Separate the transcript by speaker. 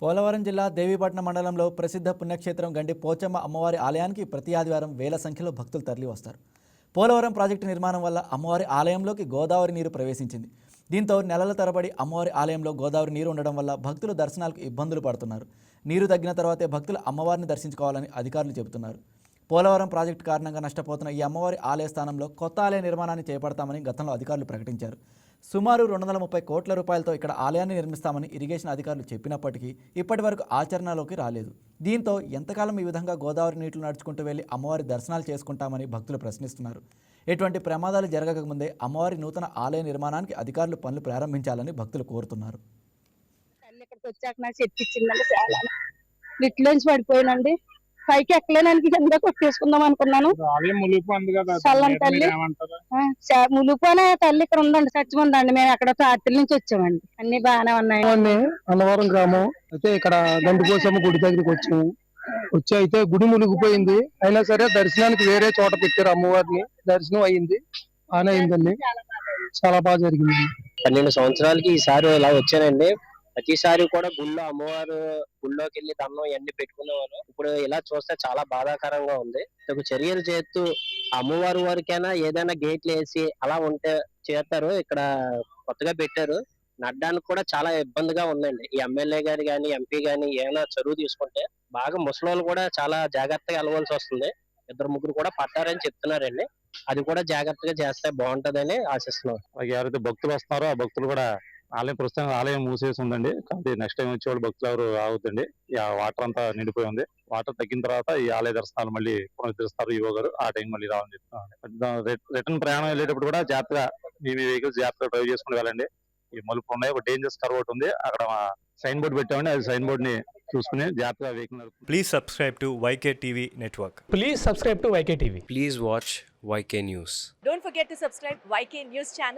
Speaker 1: పోలవరం జిల్లా దేవీపట్నం మండలంలో ప్రసిద్ధ పుణ్యక్షేత్రం గండి పోచమ్మ అమ్మవారి ఆలయానికి ప్రతి ఆదివారం వేల సంఖ్యలో భక్తులు తరలివస్తారు. పోలవరం ప్రాజెక్టు నిర్మాణం వల్ల అమ్మవారి ఆలయంలోకి గోదావరి నీరు ప్రవేశించింది. దీంతో నెలల తరబడి అమ్మవారి ఆలయంలో గోదావరి నీరు ఉండడం వల్ల భక్తులు దర్శనాలకు ఇబ్బందులు పడుతున్నారు. నీరు తగ్గిన తర్వాతే భక్తులు అమ్మవారిని దర్శించుకోవాలని అధికారులు చెబుతున్నారు. పోలవరం ప్రాజెక్టు కారణంగా నష్టపోతున్న ఈ అమ్మవారి ఆలయ స్థానంలో కొత్త ఆలయ నిర్మాణాన్ని చేపడతామని గతంలో అధికారులు ప్రకటించారు. సుమారు 230 కోట్ల రూపాయలతో ఇక్కడ ఆలయాన్ని నిర్మిస్తామని ఇరిగేషన్ అధికారులు చెప్పినప్పటికీ ఇప్పటి వరకు ఆచరణలోకి రాలేదు. దీంతో ఎంతకాలం ఈ విధంగా గోదావరి నీటిలో నడుచుకుంటూ వెళ్లి అమ్మవారి దర్శనాలు చేసుకుంటామని భక్తులు ప్రశ్నిస్తున్నారు. ఎటువంటి ప్రమాదాలు జరగకముందే అమ్మవారి నూతన ఆలయ నిర్మాణానికి అధికారులు పనులు ప్రారంభించాలని భక్తులు కోరుతున్నారు.
Speaker 2: ఇక్కడికి వచ్చాక నాకు శక్తి ఇచ్చిందండి. చాలా లిట్లోంచి పడిపోయానండి. పైకి ఎక్కలేనానికి కింద కొట్టేసుకుందాం అనుకున్నాను. చల్లని తల్లి ములుపునే తల్లి ఇక్కడ ఉందండి, చచ్చిపోందండి. మేము అక్కడ రాత్రి నుంచి వచ్చామండి. అన్ని బాగానే ఉన్నాయి.
Speaker 3: అన్నవరం గ్రామం అయితే ఇక్కడ గండిపోసమ్మ గుడి దగ్గరికి వచ్చి అయితే గుడి మునిగిపోయింది. అయినా సరే దర్శనానికి వేరే చోట పెట్టారు అమ్మవారిని. దర్శనం అయ్యింది, బాగానే అయిందండి. చాలా బాగా జరిగింది.
Speaker 4: 12 సంవత్సరాలకి ఈసారి ఇలా వచ్చానండి. ప్రతిసారి కూడా గుళ్ళో అమ్మవారు గుళ్ళోకి వెళ్ళి దండం ఇవన్నీ పెట్టుకునేవారు. ఇప్పుడు ఇలా చూస్తే చాలా బాధాకరంగా ఉంది. ఒక చర్యలు చేస్తూ అమ్మవారి వారికైనా ఏదైనా గేట్లు వేసి అలా ఉంటే చేస్తారు. ఇక్కడ కొత్తగా పెట్టారు, నడ్డానికి కూడా చాలా ఇబ్బందిగా ఉందండి. ఈ ఎమ్మెల్యే గారు కానీ ఎంపీ గాని ఏమైనా చదువు తీసుకుంటే బాగా ముసలోళ్ళు కూడా చాలా జాగ్రత్తగా వెళ్ళవలసి వస్తుంది. 2-3 కూడా పట్టారని చెప్తున్నారండి. అది కూడా జాగ్రత్తగా చేస్తే బాగుంటదని ఆశిస్తున్నాం.
Speaker 5: ఎవరైతే భక్తులు వస్తున్నారో ఆ భక్తులు కూడా ప్రస్తుతం ఆలయం మూసేసి ఉందండి. కాబట్టి నెక్స్ట్ టైం వచ్చేవాళ్ళు భక్తులు ఎవరు ఆగుద్దండి. వాటర్ అంతా నిండిపోయి ఉంది. వాటర్ తగ్గిన తర్వాత ఈ ఆలయ దర్శనాలు మళ్ళీ పునరుద్ధరిస్తారు ఈవో గారు. ఆ టైం మళ్ళీ రావాలని చెప్తున్నాను. రిటర్న్ ప్రయాణం వెళ్ళేటప్పుడు కూడా జాగ్రత్తగా మీ వెహికల్స్ జాగ్రత్తగా డ్రైవ్ చేసుకుని వెళ్ళండి. ఈ మలుపు ఉన్నాయి, ఒక డేంజరస్ కర్వ్ ఒకటి ఉంది, అక్కడ సైన్ బోర్డు పెట్టామండి. అది సైన్ బోర్డ్ ని చూసుకుని జాగ్రత్తగా vehicle.
Speaker 6: Please subscribe to YK TV Network.
Speaker 7: Please subscribe to YK TV.
Speaker 6: Please watch YK News.
Speaker 8: Don't forget to subscribe YK News channel.